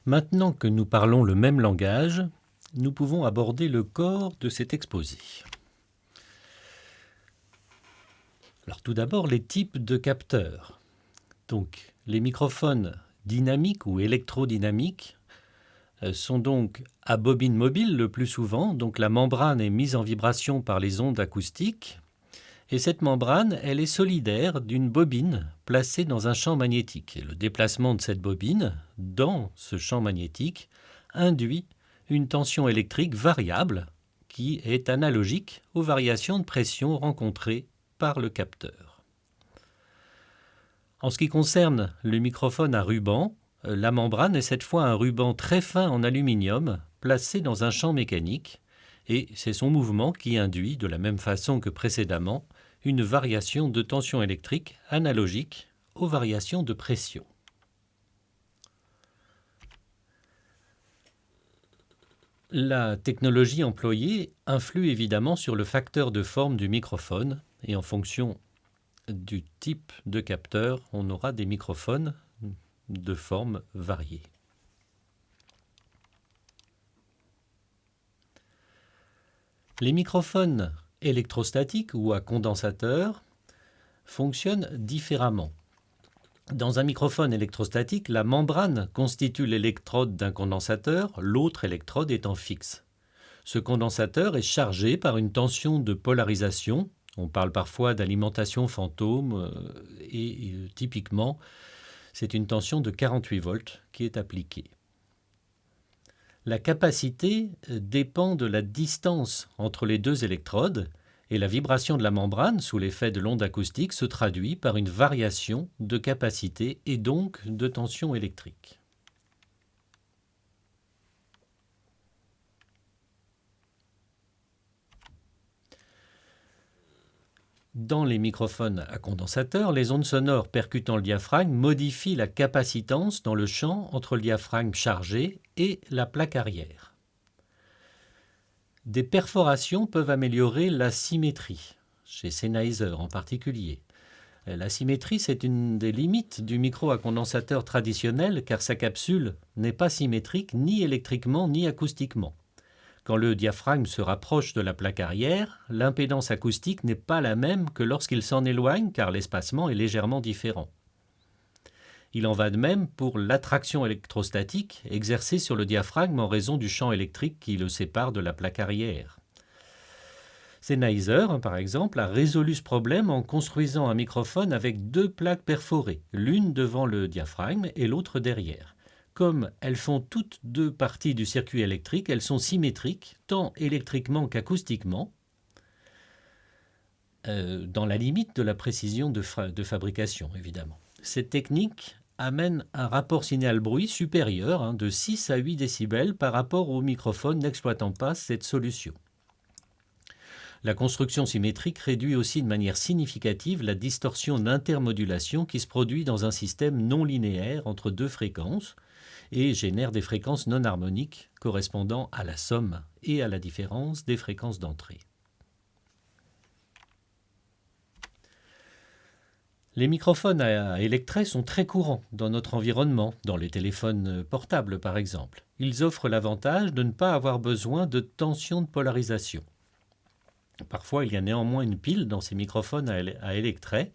Maintenant que nous parlons le même langage, nous pouvons aborder le corps de cet exposé. Alors tout d'abord, les types de capteurs. Donc, les microphones dynamiques ou électrodynamiques sont donc à bobine mobile le plus souvent. Donc la membrane est mise en vibration par les ondes acoustiques. Et cette membrane, elle est solidaire d'une bobine placée dans un champ magnétique. Et le déplacement de cette bobine dans ce champ magnétique induit une tension électrique variable qui est analogique aux variations de pression rencontrées par le capteur. En ce qui concerne le microphone à ruban, la membrane est cette fois un ruban très fin en aluminium placé dans un champ mécanique et c'est son mouvement qui induit, de la même façon que précédemment, une variation de tension électrique analogique aux variations de pression. La technologie employée influe évidemment sur le facteur de forme du microphone et en fonction du type de capteur, on aura des microphones de formes variées. Les microphones électrostatiques ou à condensateur fonctionnent différemment. Dans un microphone électrostatique, la membrane constitue l'électrode d'un condensateur, l'autre électrode étant fixe. Ce condensateur est chargé par une tension de polarisation. On parle parfois d'alimentation fantôme et typiquement, c'est une tension de 48 volts qui est appliquée. La capacité dépend de la distance entre les deux électrodes et la vibration de la membrane sous l'effet de l'onde acoustique se traduit par une variation de capacité et donc de tension électrique. Dans les microphones à condensateur, les ondes sonores percutant le diaphragme modifient la capacitance dans le champ entre le diaphragme chargé et la plaque arrière. Des perforations peuvent améliorer la symétrie, chez Sennheiser en particulier. La symétrie, c'est une des limites du micro à condensateur traditionnel car sa capsule n'est pas symétrique ni électriquement ni acoustiquement. Quand le diaphragme se rapproche de la plaque arrière, l'impédance acoustique n'est pas la même que lorsqu'il s'en éloigne car l'espacement est légèrement différent. Il en va de même pour l'attraction électrostatique exercée sur le diaphragme en raison du champ électrique qui le sépare de la plaque arrière. Sennheiser, par exemple, a résolu ce problème en construisant un microphone avec deux plaques perforées, l'une devant le diaphragme et l'autre derrière. Comme elles font toutes deux parties du circuit électrique, elles sont symétriques, tant électriquement qu'acoustiquement, dans la limite de la précision de fabrication, évidemment. Cette technique amène un rapport signal-bruit supérieur de 6 à 8 décibels par rapport au microphone n'exploitant pas cette solution. La construction symétrique réduit aussi de manière significative la distorsion d'intermodulation qui se produit dans un système non linéaire entre deux fréquences, et génère des fréquences non harmoniques correspondant à la somme et à la différence des fréquences d'entrée. Les microphones à électrets sont très courants dans notre environnement, dans les téléphones portables par exemple. Ils offrent l'avantage de ne pas avoir besoin de tension de polarisation. Parfois, il y a néanmoins une pile dans ces microphones à électrets.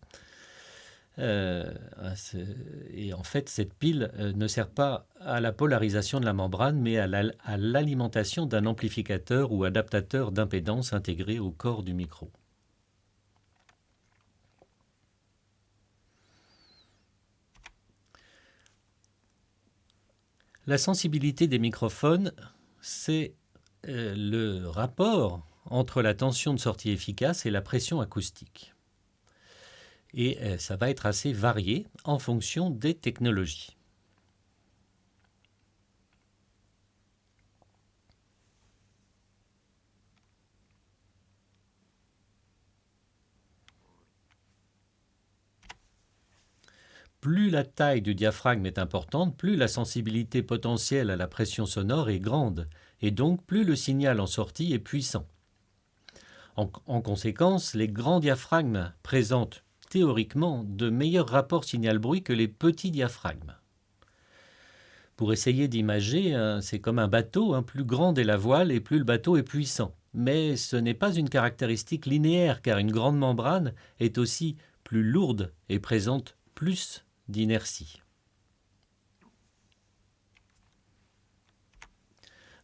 Et en fait, cette pile ne sert pas à la polarisation de la membrane, mais à l'alimentation d'un amplificateur ou adaptateur d'impédance intégré au corps du micro. La sensibilité des microphones, c'est le rapport entre la tension de sortie efficace et la pression acoustique. Et ça va être assez varié en fonction des technologies. Plus la taille du diaphragme est importante, plus la sensibilité potentielle à la pression sonore est grande, et donc plus le signal en sortie est puissant. En conséquence, les grands diaphragmes présentent théoriquement de meilleurs rapports signal-bruit que les petits diaphragmes. Pour essayer d'imager, c'est comme un bateau, plus grande est la voile et plus le bateau est puissant. Mais ce n'est pas une caractéristique linéaire, car une grande membrane est aussi plus lourde et présente plus d'inertie.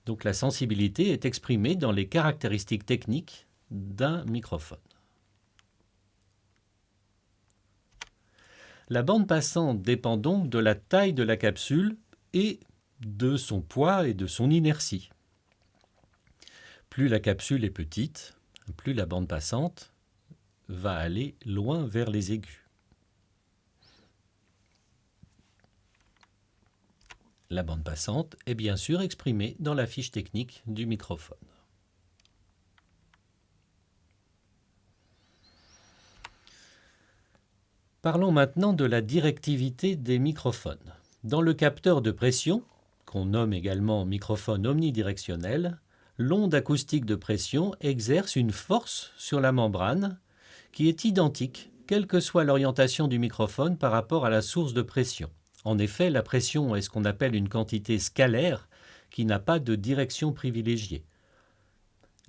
Donc la sensibilité est exprimée dans les caractéristiques techniques d'un microphone. La bande passante dépend donc de la taille de la capsule et de son poids et de son inertie. Plus la capsule est petite, plus la bande passante va aller loin vers les aigus. La bande passante est bien sûr exprimée dans la fiche technique du microphone. Parlons maintenant de la directivité des microphones. Dans le capteur de pression, qu'on nomme également microphone omnidirectionnel, l'onde acoustique de pression exerce une force sur la membrane qui est identique, quelle que soit l'orientation du microphone par rapport à la source de pression. En effet, la pression est ce qu'on appelle une quantité scalaire qui n'a pas de direction privilégiée.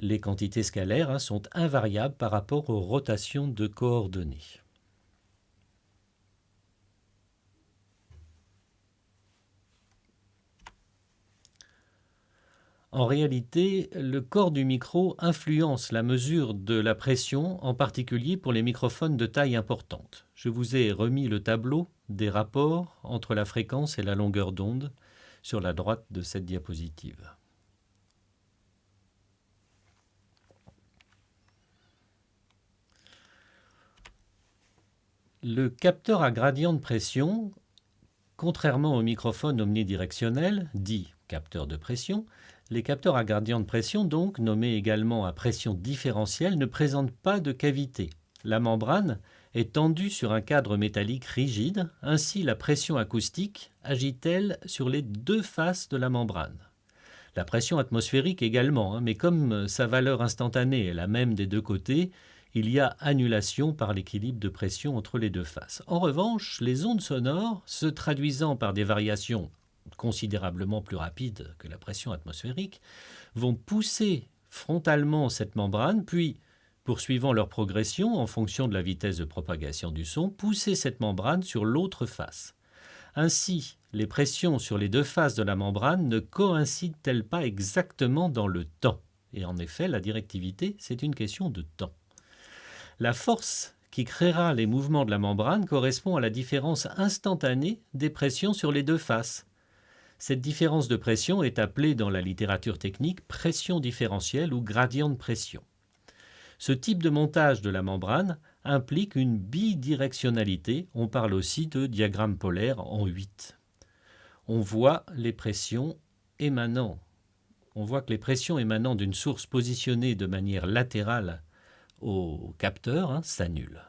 Les quantités scalaires sont invariables par rapport aux rotations de coordonnées. En réalité, le corps du micro influence la mesure de la pression, en particulier pour les microphones de taille importante. Je vous ai remis le tableau des rapports entre la fréquence et la longueur d'onde sur la droite de cette diapositive. Le capteur à gradient de pression, contrairement au microphone omnidirectionnel, dit capteur de pression, les capteurs à gradient de pression, donc nommés également à pression différentielle, ne présentent pas de cavité. La membrane est tendue sur un cadre métallique rigide, ainsi la pression acoustique agit-elle sur les deux faces de la membrane. La pression atmosphérique également, mais comme sa valeur instantanée est la même des deux côtés, il y a annulation par l'équilibre de pression entre les deux faces. En revanche, les ondes sonores, se traduisant par des variations considérablement plus rapides que la pression atmosphérique, vont pousser frontalement cette membrane, puis, poursuivant leur progression en fonction de la vitesse de propagation du son, pousser cette membrane sur l'autre face. Ainsi, les pressions sur les deux faces de la membrane ne coïncident-elles pas exactement dans le temps? Et en effet, la directivité, c'est une question de temps. La force qui créera les mouvements de la membrane correspond à la différence instantanée des pressions sur les deux faces. Cette différence de pression est appelée dans la littérature technique pression différentielle ou gradient de pression. Ce type de montage de la membrane implique une bidirectionnalité. On parle aussi de diagramme polaire en 8. On voit que les pressions émanant d'une source positionnée de manière latérale au capteur s'annulent.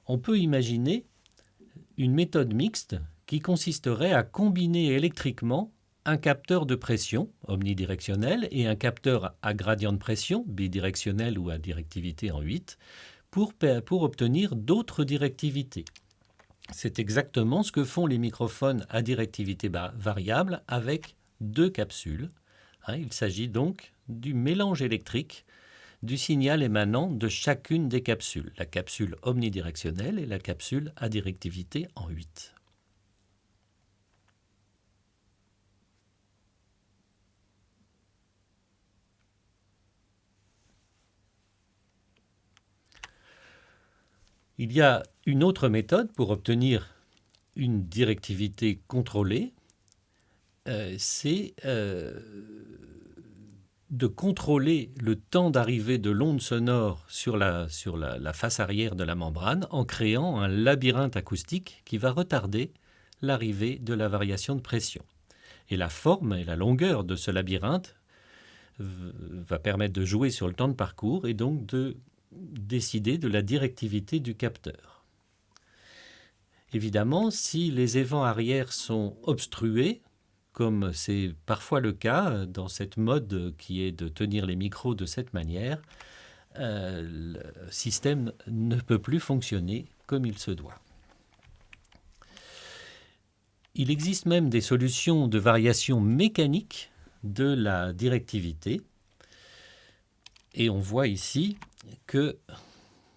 On peut imaginer une méthode mixte qui consisterait à combiner électriquement un capteur de pression omnidirectionnel et un capteur à gradient de pression bidirectionnel ou à directivité en 8 pour obtenir d'autres directivités. C'est exactement ce que font les microphones à directivité variable avec deux capsules. Il s'agit donc du mélange électrique du signal émanant de chacune des capsules, la capsule omnidirectionnelle et la capsule à directivité en 8. Il y a une autre méthode pour obtenir une directivité contrôlée, c'est de contrôler le temps d'arrivée de l'onde sonore sur la face arrière de la membrane en créant un labyrinthe acoustique qui va retarder l'arrivée de la variation de pression. Et la forme et la longueur de ce labyrinthe va permettre de jouer sur le temps de parcours et donc de décider de la directivité du capteur. Évidemment, si les évents arrière sont obstrués, comme c'est parfois le cas dans cette mode qui est de tenir les micros de cette manière, le système ne peut plus fonctionner comme il se doit. Il existe même des solutions de variation mécanique de la directivité. Et on voit ici que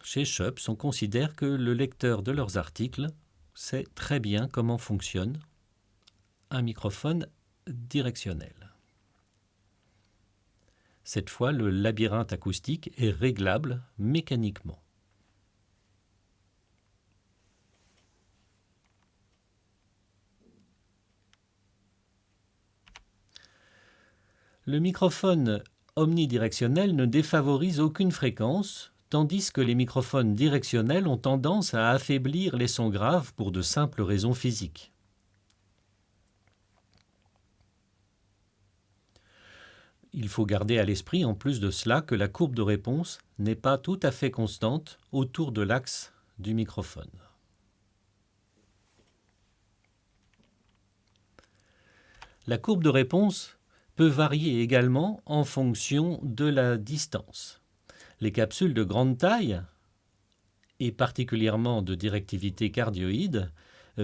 chez Schoeps, on considère que le lecteur de leurs articles sait très bien comment fonctionne un microphone directionnel. Cette fois, le labyrinthe acoustique est réglable mécaniquement. Le microphone omnidirectionnel ne défavorise aucune fréquence, tandis que les microphones directionnels ont tendance à affaiblir les sons graves pour de simples raisons physiques. Il faut garder à l'esprit, en plus de cela, que la courbe de réponse n'est pas tout à fait constante autour de l'axe du microphone. La courbe de réponse peut varier également en fonction de la distance. Les capsules de grande taille, et particulièrement de directivité cardioïde,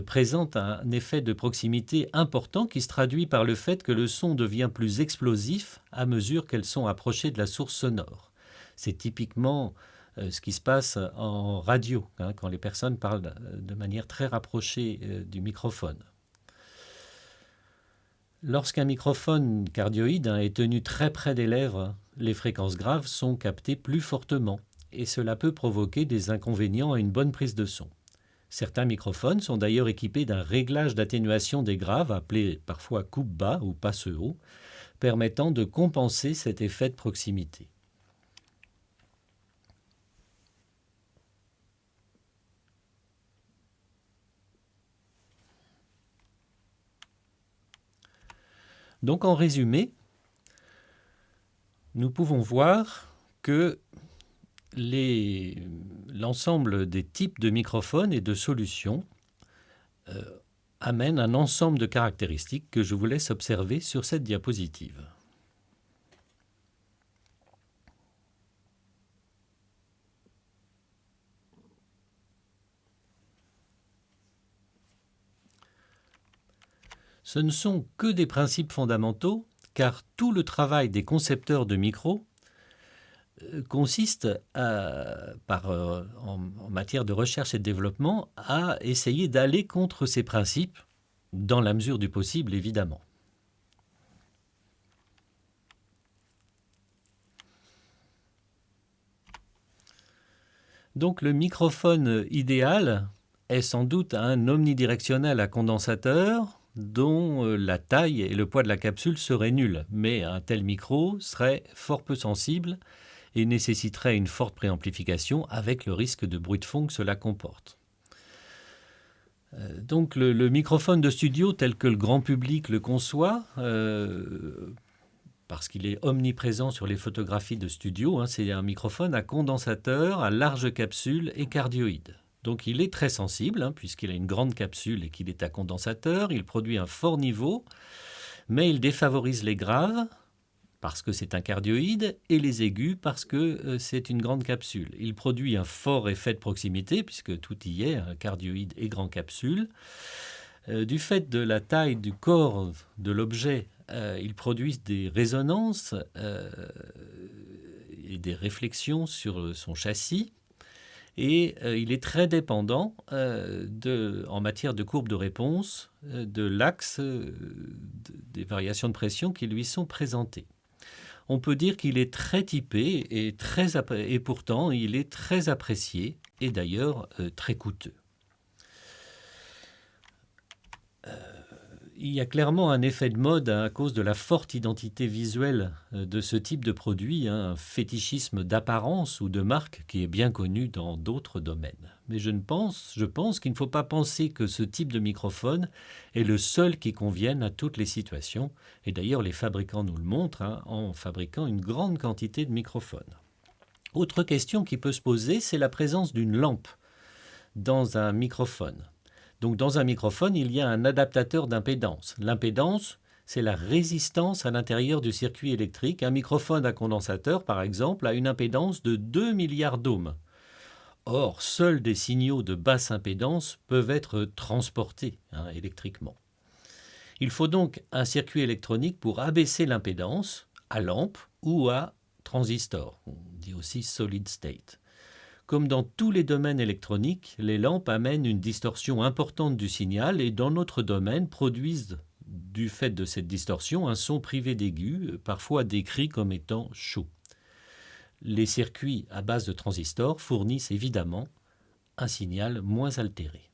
présentent un effet de proximité important qui se traduit par le fait que le son devient plus explosif à mesure qu'elles sont approchées de la source sonore. C'est typiquement ce qui se passe en radio, quand les personnes parlent de manière très rapprochée du microphone. Lorsqu'un microphone cardioïde est tenu très près des lèvres, les fréquences graves sont captées plus fortement et cela peut provoquer des inconvénients à une bonne prise de son. Certains microphones sont d'ailleurs équipés d'un réglage d'atténuation des graves, appelé parfois coupe-bas ou passe-haut, permettant de compenser cet effet de proximité. Donc en résumé, nous pouvons voir que l'ensemble des types de microphones et de solutions amènent un ensemble de caractéristiques que je vous laisse observer sur cette diapositive. Ce ne sont que des principes fondamentaux, car tout le travail des concepteurs de micros consiste en matière de recherche et de développement à essayer d'aller contre ces principes, dans la mesure du possible évidemment. Donc le microphone idéal est sans doute un omnidirectionnel à condensateur dont la taille et le poids de la capsule seraient nuls, mais un tel micro serait fort peu sensible et nécessiterait une forte préamplification avec le risque de bruit de fond que cela comporte. Donc le microphone de studio tel que le grand public le conçoit, parce qu'il est omniprésent sur les photographies de studio, c'est un microphone à condensateur, à large capsule et cardioïde. Donc il est très sensible, puisqu'il a une grande capsule et qu'il est à condensateur, il produit un fort niveau, mais il défavorise les graves, parce que c'est un cardioïde, et les aigus, parce que c'est une grande capsule. Il produit un fort effet de proximité, puisque tout y est, un cardioïde et grand capsule. Du fait de la taille du corps de l'objet, ils produisent des résonances et des réflexions sur son châssis. Et il est très dépendant en matière de courbe de réponse de l'axe des variations de pression qui lui sont présentées. On peut dire qu'il est très typé et pourtant il est très apprécié et d'ailleurs très coûteux. Il y a clairement un effet de mode à cause de la forte identité visuelle de ce type de produit, un fétichisme d'apparence ou de marque qui est bien connu dans d'autres domaines. Mais je pense qu'il ne faut pas penser que ce type de microphone est le seul qui convienne à toutes les situations. Et d'ailleurs, les fabricants nous le montrent en fabriquant une grande quantité de microphones. Autre question qui peut se poser, c'est la présence d'une lampe dans un microphone. Donc dans un microphone, il y a un adaptateur d'impédance. L'impédance, c'est la résistance à l'intérieur du circuit électrique. Un microphone à condensateur, par exemple, a une impédance de 2 milliards d'ohms. Or, seuls des signaux de basse impédance peuvent être transportés électriquement. Il faut donc un circuit électronique pour abaisser l'impédance à lampe ou à transistor, on dit aussi solid state. Comme dans tous les domaines électroniques, les lampes amènent une distorsion importante du signal et dans notre domaine produisent, du fait de cette distorsion, un son privé d'aigu, parfois décrit comme étant chaud. Les circuits à base de transistors fournissent évidemment un signal moins altéré.